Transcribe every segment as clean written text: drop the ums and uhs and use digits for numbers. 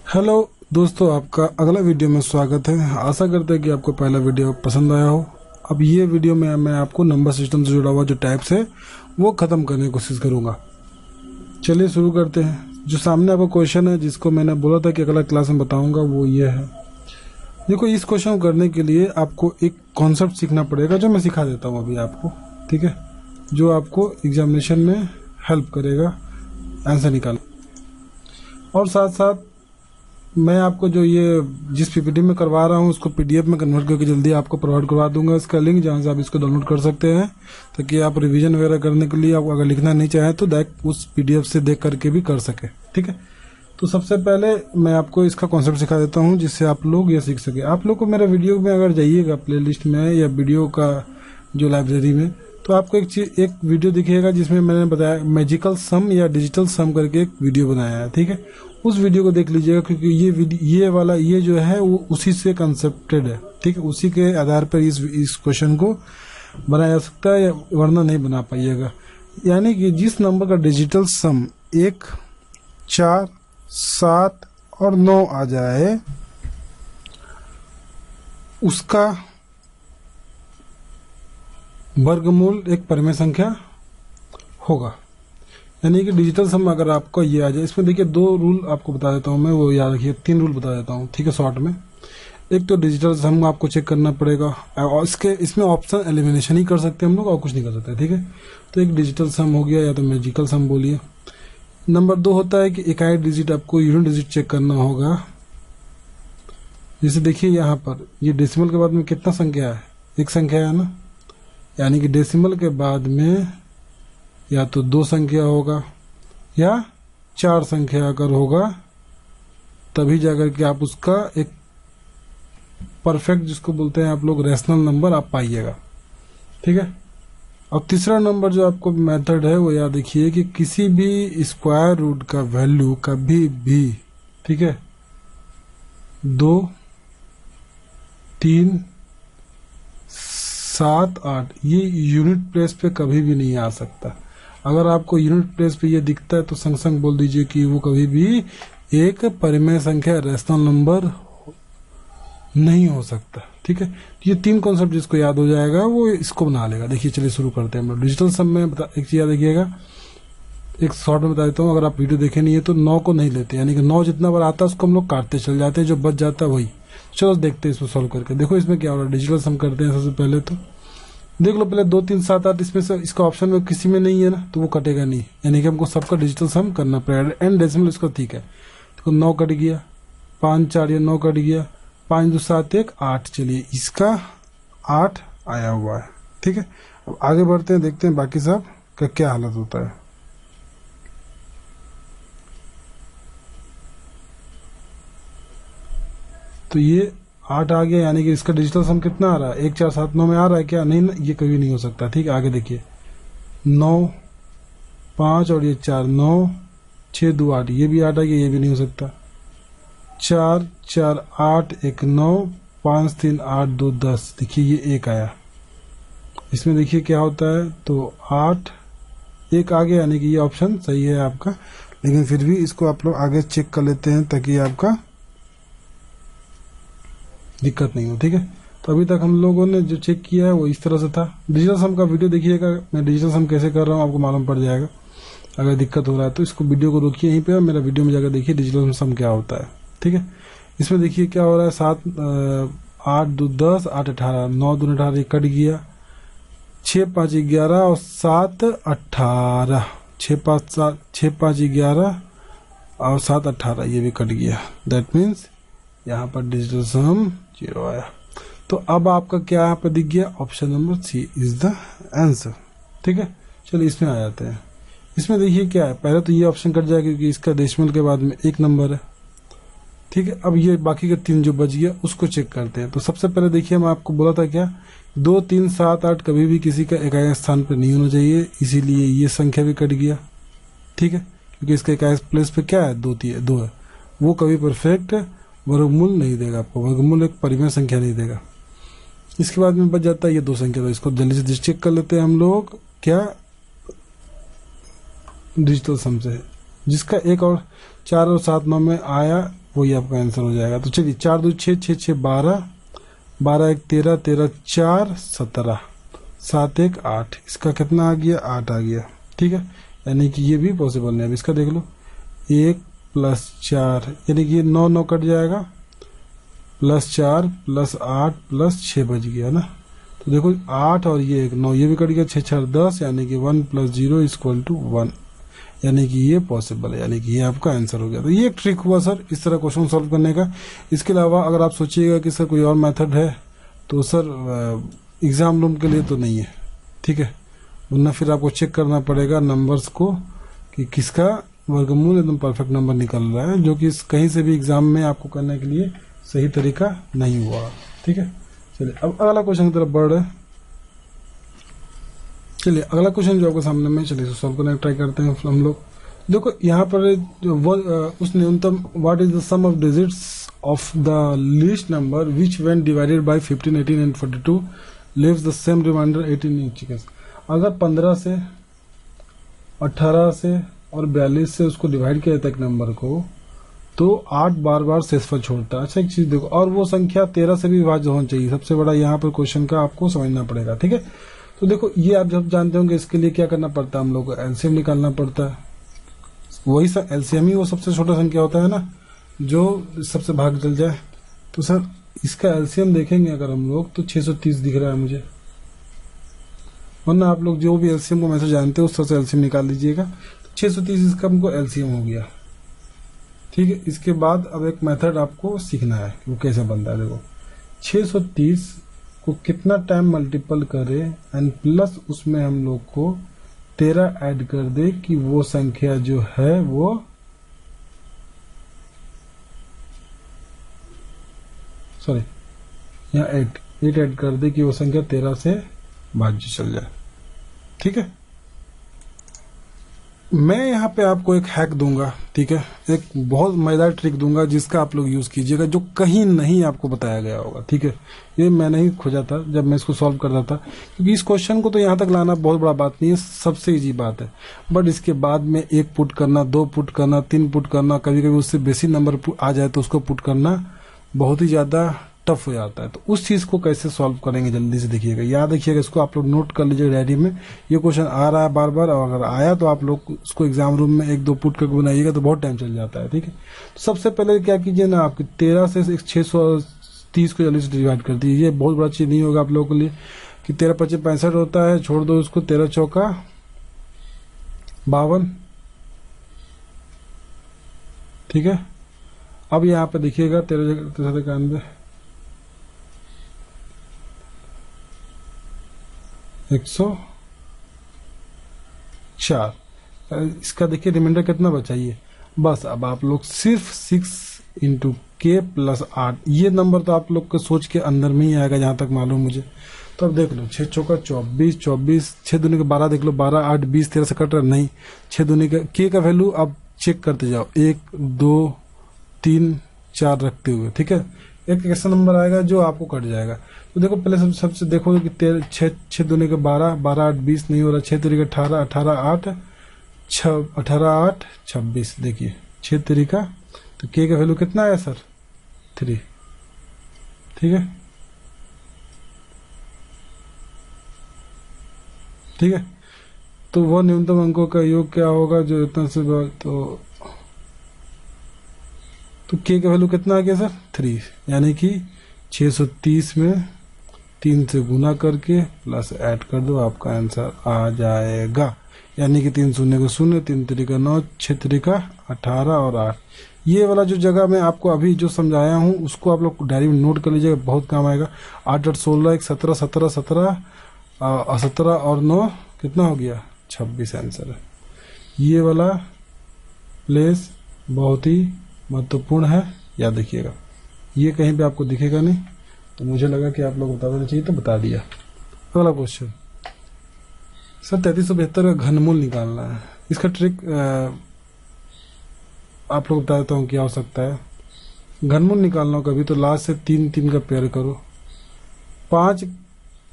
Hello दोस्तों, आपका अगला वीडियो में स्वागत है। आशा करते हैं कि आपको पहला वीडियो पसंद आया हो। अब ये वीडियो में मैं आपको नंबर सिस्टम से जुड़ा हुआ जो टाइप्स है वो ख़त्म करने की कोशिश करूँगा। चलिए शुरू करते हैं। जो सामने आपको क्वेश्चन है, जिसको मैंने बोला था कि अगला क्लास में बताऊँगा, वो ये है। देखो, इस क्वेश्चन को करने के लिए आपको एक कॉन्सेप्ट सीखना पड़ेगा, जो मैं सिखा देता हूँ अभी आपको, ठीक है, जो आपको एग्जामिनेशन में हेल्प करेगा आंसर निकालने। और साथ साथ मैं आपको जो ये जिस पीपीटी में करवा रहा हूँ उसको पीडीएफ में कन्वर्ट करके जल्दी आपको प्रोवाइड करवा दूंगा, इसका लिंक, जहाँ से आप इसको डाउनलोड कर सकते हैं, ताकि आप रिवीजन वगैरह करने के लिए आप अगर लिखना नहीं चाहें तो डायरेक्ट उस पीडीएफ से देख करके भी कर सके। ठीक है, तो सबसे पहले मैं आपको इसका कॉन्सेप्ट सिखा देता हूँ, जिससे आप लोग ये सीख सके। आप लोग को मेरा वीडियो में अगर जाइएगा प्लेलिस्ट में या वीडियो का जो लाइब्रेरी में, तो आपको एक वीडियो दिखेगा जिसमें मैंने बताया मैजिकल सम या डिजिटल सम करके एक वीडियो बनाया है। ठीक है, उस वीडियो को देख लीजिएगा, क्योंकि ये जो है वो उसी से कंसेप्टेड है। ठीक है, उसी के आधार पर इस क्वेश्चन को बनाया जा सकता है, वरना नहीं बना पाइएगा। यानी कि जिस नंबर का डिजिटल सम 1, 4, 7 और 9 आ जाए, उसका वर्गमूल एक परिमेय संख्या होगा। यानी कि डिजिटल सम अगर आपको ये आ जाए, इसमें देखिए 2 रूल आपको बता देता हूँ मैं, वो याद रखिए। 3 रूल बता देता हूँ, ठीक है, शॉर्ट में। एक तो डिजिटल सम आपको चेक करना पड़ेगा, और इसमें ऑप्शन एलिमिनेशन ही कर सकते हैं हम लोग, और कुछ नहीं कर सकते। ठीक है, तो एक डिजिटल सम हो गया, या तो मैजिकल सम बोलिए। नंबर 2 होता है कि इकाई डिजिट, आपको यूनिट डिजिट चेक करना होगा। जैसे देखिए यहाँ पर ये डेसिमल के बाद में कितना संख्या है, एक संख्या है ना, यानी कि डेसिमल के बाद में या तो 2 संख्या होगा या 4 संख्या अगर होगा, तभी जाकर के आप उसका एक परफेक्ट, जिसको बोलते हैं आप लोग रैशनल नंबर, आप पाइएगा। ठीक है, अब तीसरा नंबर जो आपको मेथड है वो याद रखिए कि किसी भी स्क्वायर रूट का वैल्यू कभी भी, ठीक है, 2, 3, 7, 8 ये यूनिट प्लेस पे कभी भी नहीं आ सकता। अगर आपको यूनिट प्लेस पे ये दिखता है तो संग संग बोल दीजिए कि वो कभी भी एक परिमेय संख्या, रैशनल नंबर नहीं हो सकता। ठीक है, ये 3 कॉन्सेप्ट जिसको याद हो जाएगा वो इसको बना लेगा। देखिए, चलिए शुरू करते हैं हम लोग। डिजिटल सम में एक चीज याद रखिएगा, एक शॉर्ट में बता देता हूँ, अगर आप वीडियो देखे नहीं है तो 9 को नहीं लेते, यानी कि 9 जितना बार आता है उसको हम लोग काटते चल जाते हैं, जो बच जाता है वही। चलो देखते हैं इसको सॉल्व करके। देखो इसमें क्या हो रहा है, डिजिटल सम करते हैं। सबसे पहले तो देख लो, पहले 2, 3, 7, 8 इसमें से इसका ऑप्शन में किसी में नहीं है ना, तो वो कटेगा नहीं, यानी कि हमको सबका डिजिटल सम करना पड़ेगा। एंड डेसिमल इसका ठीक है, तो 9 कट गया, 5, 4 या 9 कट गया, 5, 2, 7, 1, 8। चलिए इसका 8 आया हुआ है। ठीक है, अब आगे बढ़ते हैं, देखते हैं बाकी सब का क्या हालत होता है। तो ये 8 आ गया, यानी कि इसका डिजिटल सम कितना आ रहा है, 1, 4, 7, 9 में आ रहा है क्या? नहीं, ये कभी नहीं हो सकता। ठीक है, आगे देखिए, 9, 5 और ये 4, 9, 6, 2, 8, ये भी 8 आ गया, ये भी नहीं हो सकता। 4, 4, 8, 1, 9, 5, 3, 8, 2, 10, देखिए ये 1 आया। इसमें देखिए क्या होता है, तो 8, 1 आ गया, यानी कि ये ऑप्शन सही है आपका। लेकिन फिर भी इसको आप लोग आगे चेक कर लेते हैं, ताकि आपका दिक्कत नहीं हो। ठीक है, तो अभी तक हम लोगों ने जो चेक किया है वो इस तरह से था। डिजिटल सम का वीडियो देखिएगा, मैं डिजिटल सम कैसे कर रहा हूँ आपको मालूम पड़ जाएगा। अगर दिक्कत हो रहा है तो इसको वीडियो को रोकिए यहीं पे, और मेरा वीडियो में जाकर देखिए डिजिटल सम क्या होता है। ठीक है, इसमें देखिए क्या हो रहा है, 7, 8, 2, 10, 8, 18, 9, 2, 18, कट गया, 6, 5, 11 और 7, 18, 6, 5, 11 और 7, 18, ये भी कट गया। दैट मीन्स यहाँ पर डिजिटल सम 0 आया। तो अब आपका क्या यहाँ पर दिख गया, option number C is the answer. ठीक है, चलिए इसमें आ जाते हैं। इसमें देखिए क्या है, पहले तो ये ऑप्शन कट जाएगा क्योंकि इसका डेसिमल के बाद में 1 नंबर है। ठीक है, अब ये बाकी के 3 जो बच गया उसको चेक करते हैं। तो सबसे पहले देखिए, मैं आपको बोला था क्या, 2, 3, 7, 8 कभी भी किसी का इकाई स्थान पर नहीं होना चाहिए, इसीलिए ये संख्या भी कट गया। ठीक है, क्योंकि इसका इकाई प्लेस पे क्या है, 2 है, वो कभी परफेक्ट वर्गमूल नहीं देगा आपको, वर्गमूल एक परिमेय संख्या नहीं देगा। इसके बाद में बच जाता है ये 2 संख्या, तो इसको जल्दी से चेक कर लेते हैं हम लोग, क्या डिजिटल सम से, जिसका 1 और 4 और 7, 9 में आया, वही आपका आंसर हो जाएगा। तो चलिए 4 2 6 6 6 12, 12 1 13, 13 4 17, 7 1 8, इसका कितना आ गया 8 आ गया। ठीक है, यानी कि ये भी पॉसिबल नहीं। अब इसका देख लो 1 + 4 यानी कि ये 9 9 कट जाएगा, +4 +8 +6 बच गया ना। तो देखो 8 और ये 1 9 ये भी कट गया, 6 4 10 यानी कि 1 + 0 = 1, यानी कि ये पॉसिबल है, यानी कि ये आपका आंसर हो गया। तो ये एक ट्रिक हुआ सर इस तरह क्वेश्चन सॉल्व करने का। इसके अलावा अगर आप सोचिएगा कि सर कोई और मेथड है तो सर एग्जाम रूम के लिए तो नहीं है, ठीक है, वरना फिर आपको चेक करना पड़ेगा नंबर्स को कि किसका वर्गमूल एकदम परफेक्ट नंबर निकल रहा है, जो कि कहीं से भी एग्जाम में आपको करने के लिए सही तरीका नहीं हुआ। ठीक है, चलिए अब अगला क्वेश्चन की तरफ बढ़ रहे हैं। चलिए अगला क्वेश्चन जो आपके सामने में, चलिए सॉल्व करने ट्राई करते हैं हम लोग। देखो यहाँ पर उस न्यूनतम what is the sum of digits of the least number which when divided by 15 18 and 42 leaves the same remainder 18 in. अगर 15 से 18 से और 42 से उसको डिवाइड किया जाता है एक नंबर को, तो 8 बार शेषफल छोड़ता है। अच्छा एक चीज देखो, और वो संख्या 13 से भी विभाज्य होना चाहिए। सबसे बड़ा यहाँ पर क्वेश्चन का आपको समझना पड़ेगा। ठीक है, तो देखो ये आप जब जानते होंगे इसके लिए क्या करना पड़ता है, हम लोग को एलसीएम निकालना पड़ता है। वही एलसीएम ही वो सबसे छोटा संख्या होता है ना, जो सबसे भाग चल जाए। तो सर इसका एलसीएम देखेंगे अगर हम लोग तो 630 दिख रहा है मुझे, वरना आप लोग जो भी एलसीएम को मैसेज जानते हो उस तरह से एलसीएम निकाल लीजिएगा। 630 इसका हमको एलसीएम हो गया। ठीक है, इसके बाद अब एक मेथड आपको सीखना है कि वो कैसे बनता है। देखो 630 को कितना टाइम मल्टीपल करे एंड प्लस उसमें हम लोग को 13 ऐड कर दे कि वो संख्या जो है वो यहाँ 8 ऐड कर दे कि वो संख्या 13 से भाज्य चल जाए। ठीक है, मैं यहाँ पे आपको एक हैक दूंगा। ठीक है, एक बहुत मजेदार ट्रिक दूंगा जिसका आप लोग यूज कीजिएगा, जो कहीं नहीं आपको बताया गया होगा। ठीक है, ये मैंने ही खोजा था जब मैं इसको सॉल्व कर रहा था, क्योंकि इस क्वेश्चन को तो यहाँ तक लाना बहुत बड़ा बात नहीं है, सबसे इजी बात है। बट इसके बाद में 1 पुट करना, 2 पुट करना, 3 पुट करना, कभी कभी उससे बेसी नंबर आ जाए तो उसको पुट करना बहुत ही ज्यादा टफ हो जाता है। तो उस चीज को कैसे सॉल्व करेंगे जल्दी से देखिएगा, याद रखिएगा, इसको आप लोग नोट कर लीजिए डायरी में। ये क्वेश्चन आ रहा है बार बार, और अगर आया तो आप लोग उसको एग्जाम रूम में 1 2 पुट करके बनाइएगा तो बहुत टाइम चल जाता है। ठीक है, तो सबसे पहले क्या कीजिए ना, आपकी 13 से 630 को जल्दी से डिवाइड कर दीजिए। ये बहुत बड़ा चीज नहीं होगा आप लोगों के लिए कि 13 25 65 होता है, छोड़ दो उसको, 13 चौका 52। ठीक है, अब यहाँ पे देखिएगा 13 91 104, इसका देखिए रिमाइंडर कितना बचा ये बस। अब आप लोग सिर्फ 6 × k + 8, ये नंबर तो आप लोग के सोच के अंदर में ही आएगा जहां तक मालूम मुझे। तो अब देख लो 6 चौका 24 24, 6 दूनी के 12 देख लो, 12 8 20 13 से कट रहा नहीं। 6 दूनी का k का वैल्यू अब चेक करते जाओ, 1 2 3 4 रखते हुए। ठीक है, एक ऐसा नंबर आएगा जो आपको कट जाएगा। तो देखो पहले सबसे देखो कि 6 दूनी के 12 12 8 20 नहीं हो रहा, 6 तरीका 18 18 8 18 8 26, देखिए 6 तरीका, तो k का वैल्यू कितना आया सर 3। ठीक है, ठीक है, तो वह न्यूनतम अंकों का योग क्या होगा जो इतना से तो k का वैल्यू कितना आ गया सर 3, यानी कि 630 में 3 से गुना करके प्लस ऐड कर दो, आपका आंसर आ जाएगा। यानी कि 3 शून्य को 0, 3 तरीका 9, 6 तरीका 18 और 8। ये वाला जो जगह मैं आपको अभी जो समझाया हूँ उसको आप लोग डायरी में नोट कर लीजिएगा, बहुत काम आएगा। 8 8 16 1 17 17 17 17 और 9 कितना हो गया 26 आंसर है। ये वाला प्लेस बहुत ही महत्वपूर्ण है, याद रखिएगा। ये कहीं पे आपको दिखेगा नहीं, तो मुझे लगा कि आप लोग बता देना चाहिए तो बता दिया। अगला क्वेश्चन सर 3372 का घनमूल निकालना है। इसका ट्रिक आप लोग बता देता हूँ क्या हो सकता है। घनमूल निकालना हो कभी तो लास्ट से 3 3 का पेयर करो, 5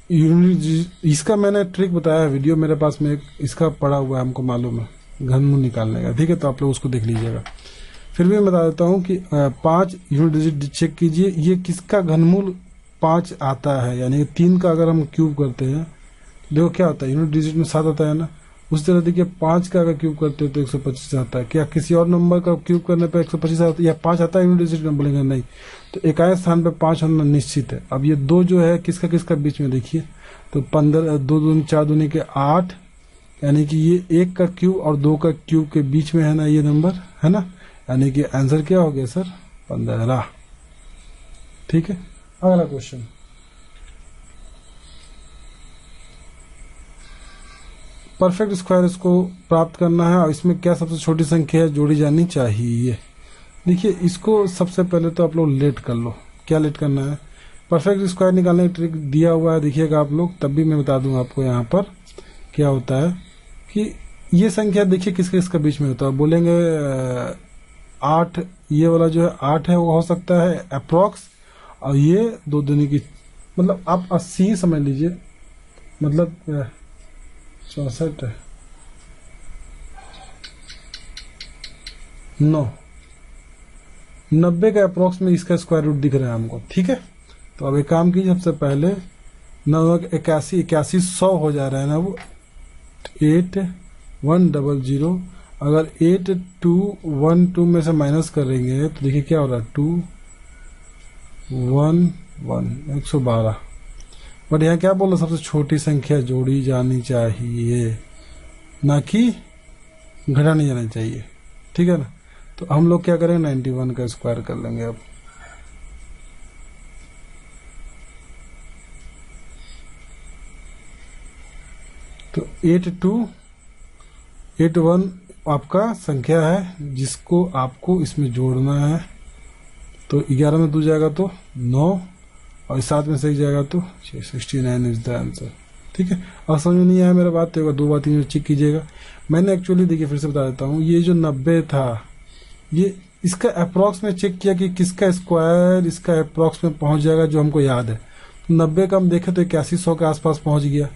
यूनिट। इसका मैंने ट्रिक बताया वीडियो मेरे पास में, इसका पड़ा हुआ है, हमको मालूम है घनमूल निकालने का। ठीक है, तो आप लोग उसको देख लीजिएगा। फिर भी मैं बता देता हूँ कि 5 यूनिट डिजिट चेक कीजिए, ये किसका घनमूल 5 आता है, यानी 3 का अगर हम क्यूब करते हैं देखो क्या होता है, यूनिट डिजिट में 7 आता है ना। उस तरह देखिए 5 का अगर क्यूब करते हो तो 125 आता है। क्या किसी और नंबर का क्यूब करने पर 125 आता है या 5 आता है यूनिट डिजिट में? बोलेंगे नहीं। तो इकाई स्थान पे 5 होना निश्चित है। अब ये 2 जो है किसका किसका बीच में देखिए, तो 15 2 दूनी 4 दूनी के 8, यानी कि ये 1 का क्यूब और 2 का क्यूब के बीच में है ना ये नंबर, है ना। यानी कि आंसर क्या हो गया सर? 15। ठीक है, अगला क्वेश्चन। परफेक्ट स्क्वायर इसको प्राप्त करना है और इसमें क्या सबसे छोटी संख्या है जोड़ी जानी चाहिए। देखिए इसको सबसे पहले तो आप लोग लेट कर लो। क्या लेट करना है? परफेक्ट स्क्वायर निकालने की ट्रिक दिया हुआ है, देखिएगा आप लोग, तब भी मैं बता दूंगा आपको यहाँ पर क्या होता है कि ये संख्या देखिए किसके किसका बीच में होता है। बोलेंगे 8, ये वाला जो है 8 है, वो हो सकता है अप्रोक्स, और ये 2 दूनी की मतलब आप 80 समझ लीजिए, मतलब 64 9 90 के अप्रोक्स में इसका स्क्वायर रूट दिख रहा है हमको। ठीक है, तो अब एक काम कीजिए, सबसे पहले 9 81 81 100 हो जा रहा है ना वो 8100। अगर 8212 में से माइनस करेंगे तो देखिए क्या हो रहा है 211 112। बट यहाँ क्या बोल रहा, सबसे छोटी संख्या जोड़ी जानी चाहिए, ना कि घटा नहीं जाना चाहिए। ठीक है ना, तो हम लोग क्या करेंगे 91 का स्क्वायर कर लेंगे। अब तो 8281 आपका संख्या है जिसको आपको इसमें जोड़ना है। तो 11 में 2 जाएगा तो 9 और 7 में 6 जाएगा तो 69 इज द आंसर। ठीक है, और समझ में नहीं आया मेरा बात तो 2 बात 3 चेक कीजिएगा। मैंने एक्चुअली देखिए फिर से बता देता हूँ, ये जो 90 था ये इसका अप्रोक्स में चेक किया कि किसका स्क्वायर इसका अप्रोक्स में पहुंच जाएगा जो हमको याद है। 90 का हम देखे तो 8100 के आसपास पहुंच गया।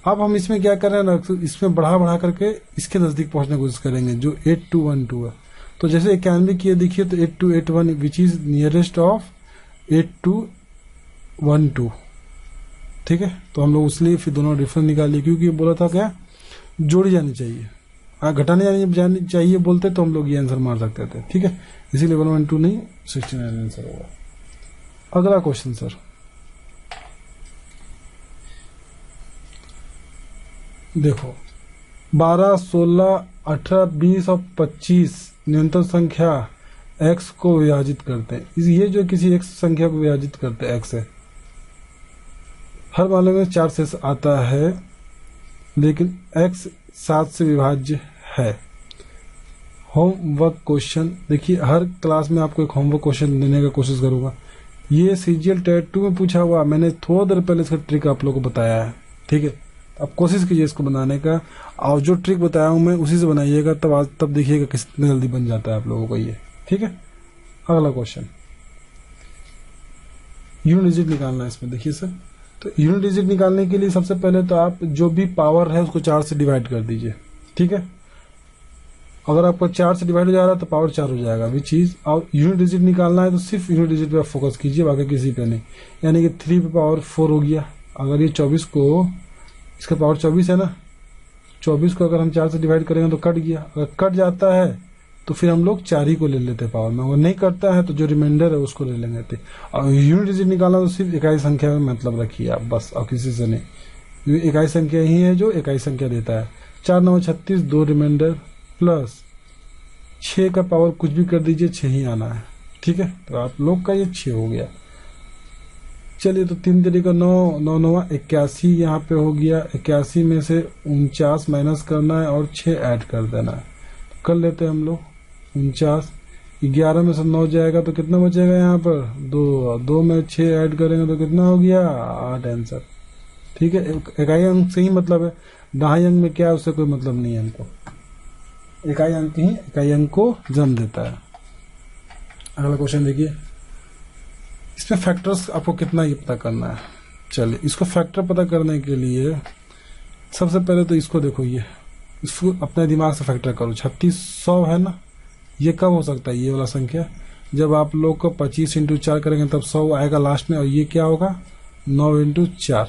अब हम इसमें क्या कर रहे हैं ना, इसमें बढ़ा करके इसके नजदीक पहुंचने की कोशिश करेंगे जो 8212 है। तो जैसे 91 किए देखिए तो 8281 विच इज नियरेस्ट ऑफ 8212। ठीक है, तो हम लोग उसलिए फिर दोनों डिफरेंस निकालिए, क्योंकि बोला था क्या जोड़ी जानी चाहिए, घटाने जानी चाहिए बोलते तो हम लोग ये आंसर मार सकते थे। ठीक है, इसीलिए 112 नहीं 69 आंसर होगा। अगला क्वेश्चन सर, देखो 12 16 18 20 और 25 न्यूनतम संख्या x को विभाजित करते हैं। ये जो किसी x संख्या को विभाजित करते हैं x है, हर मामले में 4 से आता है, लेकिन x 7 से विभाज्य है। होमवर्क क्वेश्चन देखिए, हर क्लास में आपको एक होमवर्क क्वेश्चन देने का कोशिश करूंगा। ये CGL टाइप 2 में पूछा हुआ, मैंने थोड़ा देर पहले इसका ट्रिक आप लोगों को बताया है। ठीक है, आप कोशिश कीजिए इसको बनाने का, और जो ट्रिक बताया हूं मैं उसी से बनाइएगा, तब देखिएगा कितनी जल्दी बन जाता है आप लोगों को ये। ठीक है, अगला क्वेश्चन, यूनिट डिजिट निकालना है इसमें। देखिए सर, तो यूनिट डिजिट निकालने के लिए सबसे पहले तो आप जो भी पावर है उसको 4 से डिवाइड कर दीजिए। ठीक है, अगर आपको 4 से डिवाइड हो जा रहा है तो पावर 4 हो जाएगा भी चीज। और यूनिट डिजिट निकालना है तो सिर्फ यूनिट डिजिट पे आप फोकस कीजिए, बाकी किसी पे नहीं। यानी कि 3 पे पावर 4 हो गया। अगर ये 24 को, इसका पावर 24 है ना, 24 को अगर हम 4 से डिवाइड करेंगे तो कट गया। अगर कट जाता है तो फिर हम लोग 4 ही को ले लेते पावर में, अगर नहीं कटता है तो जो रिमाइंडर है उसको ले लेंगे। और यूनिट डिजिट निकालना तो सिर्फ इकाई संख्या में मतलब रखिए आप बस, और किसी से नहीं। इकाई संख्या ही है जो इकाई संख्या देता है। 4 9 36, 2 रिमाइंडर प्लस 6 का पावर कुछ भी कर दीजिए, 6 ही आना है। ठीक है, तो आप लोग का ये 6 हो गया। चलिए, तो 3 तरीका 9 9 9 81 यहाँ पे हो गया। 81 में से 49 माइनस करना है और 6 ऐड कर देना है। तो कर लेते हैं हम लोग 49। 11 में से 9 जाएगा तो कितना बचेगा यहाँ पर 2, 2 में 6 ऐड करेंगे तो कितना हो गया 8 आंसर। ठीक है, इकाई अंक से ही मतलब है, दहाई अंक में क्या है उससे कोई मतलब नहीं है हमको। इकाई अंक ही इकाई अंक को जन्म देता है। अगला क्वेश्चन देखिए, इसमें फैक्टर्स आपको कितना ये पता करना है। चलिए, इसको फैक्टर पता करने के लिए सबसे पहले तो इसको देखो, ये इसको अपने दिमाग से फैक्टर करो। 3600 है ना, ये कब हो सकता है, ये वाला संख्या जब आप लोग को 25 इंटू 4 करेंगे तब 100 आएगा लास्ट में, और ये क्या होगा 9 इंटू 4,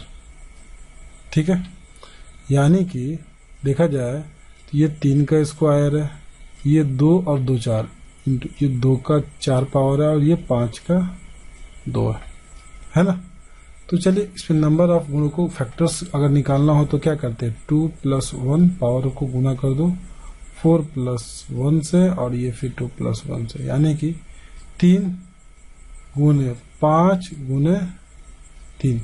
ठीक है। यानी कि देखा जाए तो ये 3 का स्क्वायर है, ये 2 और 2 4 इंटू ये 2 का 4 पावर है और ये 5 का 2 है ना। तो चलिए इसमें नंबर ऑफ गुणों को फैक्टर्स अगर निकालना हो तो क्या करते हैं, 2 + 1 पावर को गुना कर दो 4 + 1 से, और ये फिर 2 + 1 से, यानी कि 3 गुने 5 गुने 3,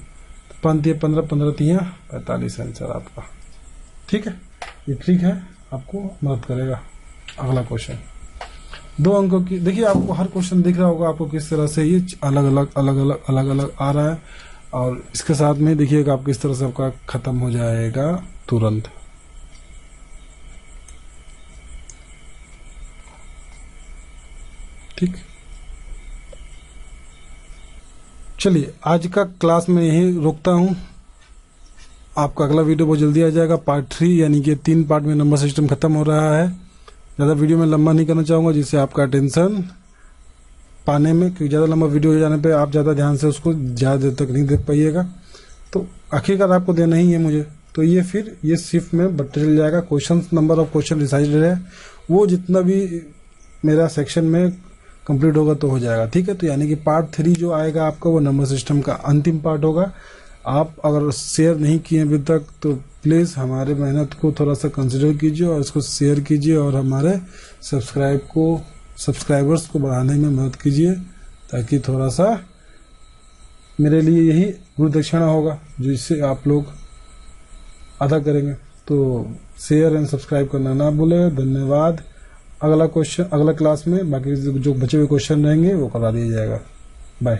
5 × 15, 15 × 3 45 आंसर आपका, ठीक है। ये ट्रिक है, आपको मदद करेगा। अगला क्वेश्चन 2 अंकों की, देखिए आपको हर क्वेश्चन दिख रहा होगा आपको किस तरह से ये अलग अलग आ रहा है, और इसके साथ में देखिएगा आप किस तरह से आपका खत्म हो जाएगा तुरंत। ठीक, चलिए आज का क्लास में यही रोकता हूँ। आपका अगला वीडियो बहुत जल्दी आ जाएगा, पार्ट 3, यानी कि 3 पार्ट में नंबर सिस्टम खत्म हो रहा है। ज़्यादा वीडियो में लंबा नहीं करना चाहूँगा जिससे आपका अटेंशन पाने में, क्योंकि ज़्यादा लंबा वीडियो हो जाने पे आप ज़्यादा ध्यान से उसको ज़्यादा देर तक नहीं देख पाइएगा, तो आखिरकार आपको देना ही है मुझे। तो ये फिर ये शिफ्ट में बढ़ते चल जाएगा। Question number of question decided है, वो जितना भी मेरा सेक्शन में कंप्लीट होगा तो हो जाएगा, ठीक है। तो यानी कि पार्ट 3 जो आएगा आपका वो नंबर सिस्टम का अंतिम पार्ट होगा। आप अगर शेयर नहीं किए अभी तक तो प्लीज़ हमारे मेहनत को थोड़ा सा कंसिडर कीजिए और इसको शेयर कीजिए, और हमारे सब्सक्राइबर्स को बढ़ाने में मदद कीजिए, ताकि थोड़ा सा मेरे लिए यही गुरु दक्षिणा होगा जो इससे आप लोग अदा करेंगे। तो शेयर एंड सब्सक्राइब करना ना भूलें। धन्यवाद। अगला क्लास में बाकी जो बचे हुए क्वेश्चन रहेंगे वो करा दिया जाएगा। बाय।